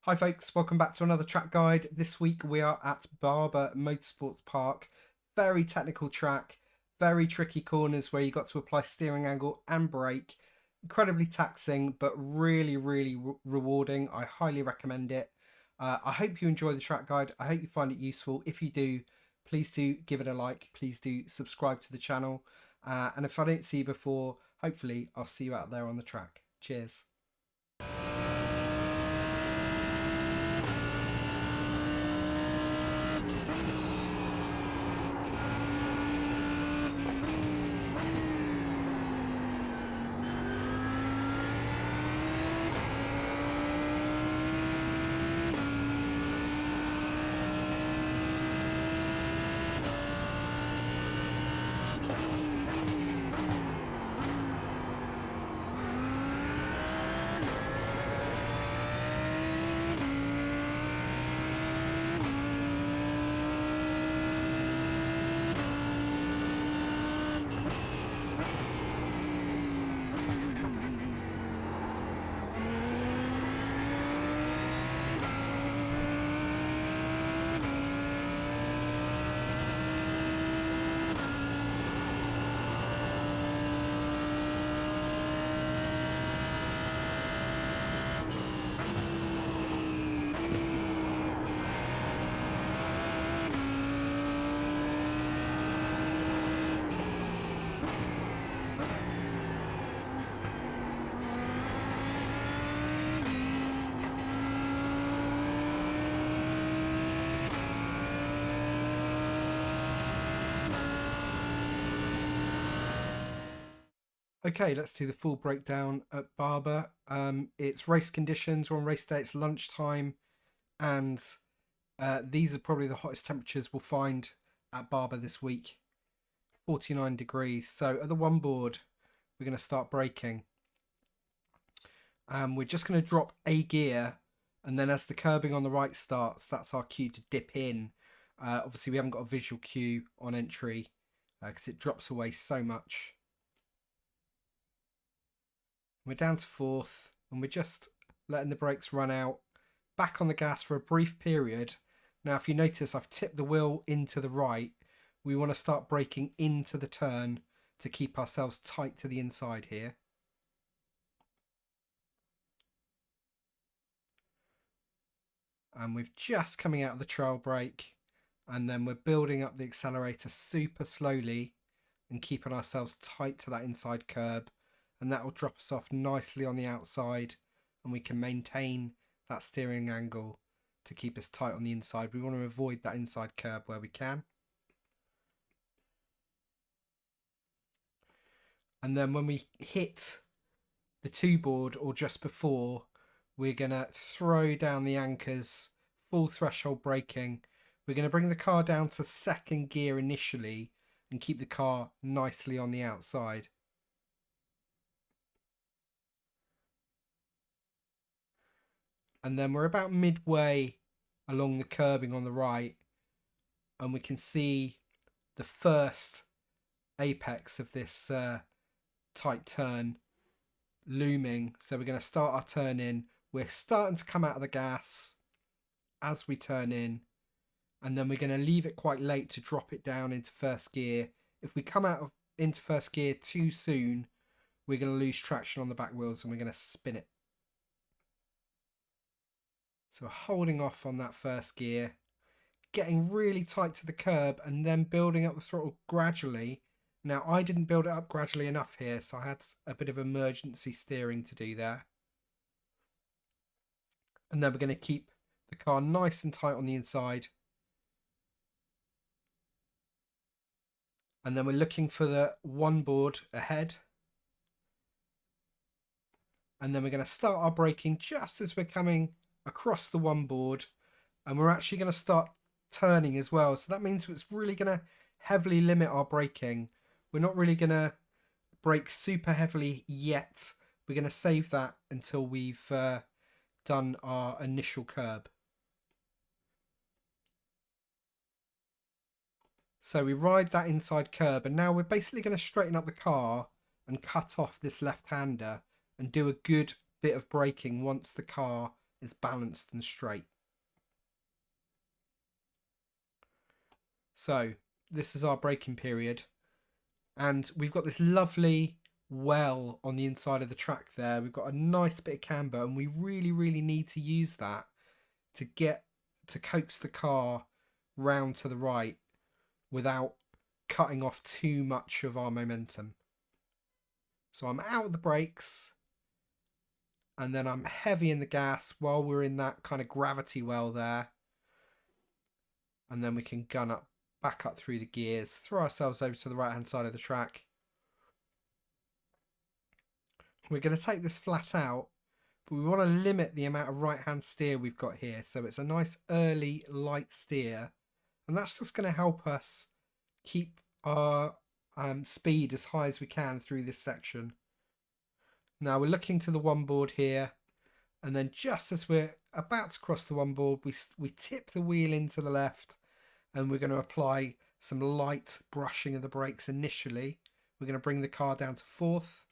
Hi folks, welcome back to another track guide. This week we are at Barber Motorsports Park. Very technical track, very tricky corners where you got to apply steering angle and brake. Incredibly taxing, but really rewarding. I highly recommend it. I hope you enjoy the track guide. I hope you find it useful. If you do, please do give it a like. Please do subscribe to the channel. And if I don't see you before, hopefully I'll see you out there on the track. Cheers. Okay, let's do the full breakdown at Barber. It's race conditions. We're on race day. It's lunchtime, and these are probably the hottest temperatures we'll find at Barber this week. 49 degrees. So at the one board, we're going to start braking. We're just going to drop a gear, and then as the curbing on the right starts, that's our cue to dip in. Obviously, we haven't got a visual cue on entry because it drops away so much. We're down to fourth, and we're just letting the brakes run out. Back on the gas for a brief period. Now, if you notice, I've tipped the wheel into the right. We want to start braking into the turn to keep ourselves tight to the inside here. And we're just coming out of the trail brake, and then we're building up the accelerator super slowly and keeping ourselves tight to that inside curb. And that will drop us off nicely on the outside, and we can maintain that steering angle to keep us tight on the inside. We want to avoid that inside curb where we can. And then when we hit the two board or just before, we're going to throw down the anchors, full threshold braking. We're going to bring the car down to second gear initially and keep the car nicely on the outside. And then we're about midway along the curbing on the right, and we can see the first apex of this tight turn looming. So we're going to start our turn in. We're starting to come out of the gas as we turn in, and then we're going to leave it quite late to drop it down into first gear. If we come out into first gear too soon, we're going to lose traction on the back wheels and we're going to spin it. So we're holding off on that first gear, getting really tight to the curb, and then building up the throttle gradually. Now, I didn't build it up gradually enough here, so I had a bit of emergency steering to do there. And then we're going to keep the car nice and tight on the inside. And then we're looking for the one board ahead. And then we're going to start our braking just as we're coming across the one board, and we're actually going to start turning as well. So that means it's really going to heavily limit our braking. We're not really going to brake super heavily yet. We're going to save that until we've done our initial curb. So we ride that inside curb, and now we're basically going to straighten up the car and cut off this left-hander and do a good bit of braking once the car is balanced and straight. So this is our braking period, and we've got this lovely well on the inside of the track there. We've got a nice bit of camber, and we really need to use that to get to coax the car round to the right without cutting off too much of our momentum. So I'm out of the brakes, and then I'm heavy in the gas while we're in that kind of gravity well there, and then we can gun up, back up through the gears, throw ourselves over to the right hand side of the track. We're going to take this flat out, but we want to limit the amount of right hand steer we've got here, so it's a nice early light steer, and that's just going to help us keep our speed as high as we can through this section. Now we're looking to the one board here, and then just as we're about to cross the one board, we tip the wheel into the left, and we're going to apply some light brushing of the brakes initially. We're going to bring the car down to fourth.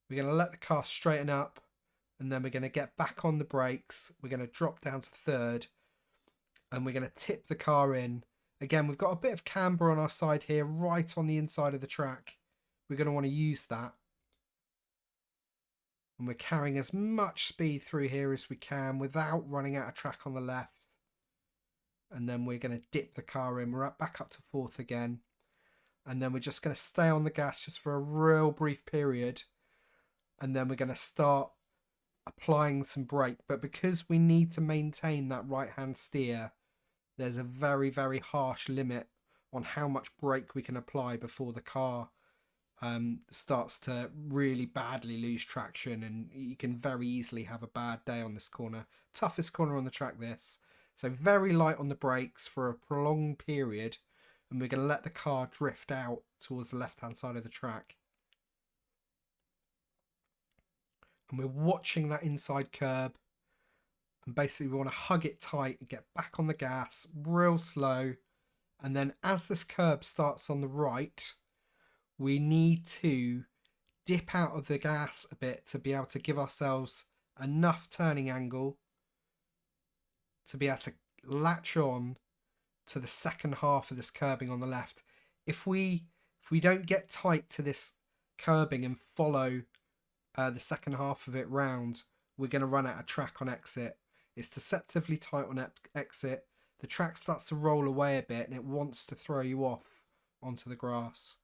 We're going to let the car straighten up, and then we're going to get back on the brakes. We're going to drop down to third, and we're going to tip the car in. Again, we've got a bit of camber on our side here, right on the inside of the track. We're going to want to use that. And we're carrying as much speed through here as we can without running out of track on the left. And then we're going to dip the car in. We're back up to fourth again. And then we're just going to stay on the gas just for a real brief period. And then we're going to start applying some brake. But because we need to maintain that right hand steer, there's a very harsh limit on how much brake we can apply before the car starts to really badly lose traction, and you can very easily have a bad day on this corner. Toughest corner on the track, this. So very light on the brakes for a prolonged period, and we're going to let the car drift out towards the left hand side of the track. And we're watching that inside curb, and basically we want to hug it tight and get back on the gas real slow. And then as this curb starts on the right, we need to dip out of the gas a bit to be able to give ourselves enough turning angle to be able to latch on to the second half of this curbing on the left. If we don't get tight to this curbing and follow the second half of it round, we're going to run out of track on exit. It's deceptively tight on exit. The track starts to roll away a bit, and it wants to throw you off onto the grass.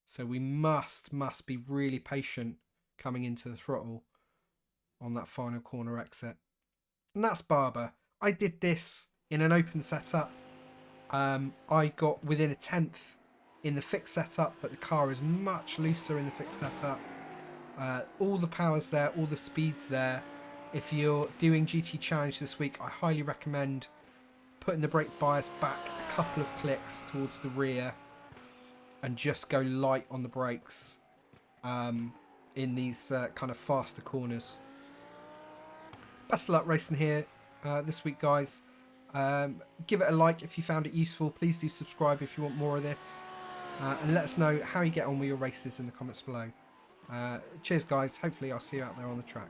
So we must be really patient coming into the throttle on that final corner exit. And that's Barber. I did this in an open setup. I got within a tenth in the fixed setup, but the car is much looser in the fixed setup. All the power's there, all the speed's there. If you're doing GT Challenge this week, I highly recommend putting the brake bias back a couple of clicks towards the rear and just go light on the brakes in these kind of faster corners. Best of luck racing here this week, guys. Give it a like if you found it useful. Please do subscribe if you want more of this. And let us know how you get on with your races in the comments below. Cheers, guys. Hopefully I'll see you out there on the track.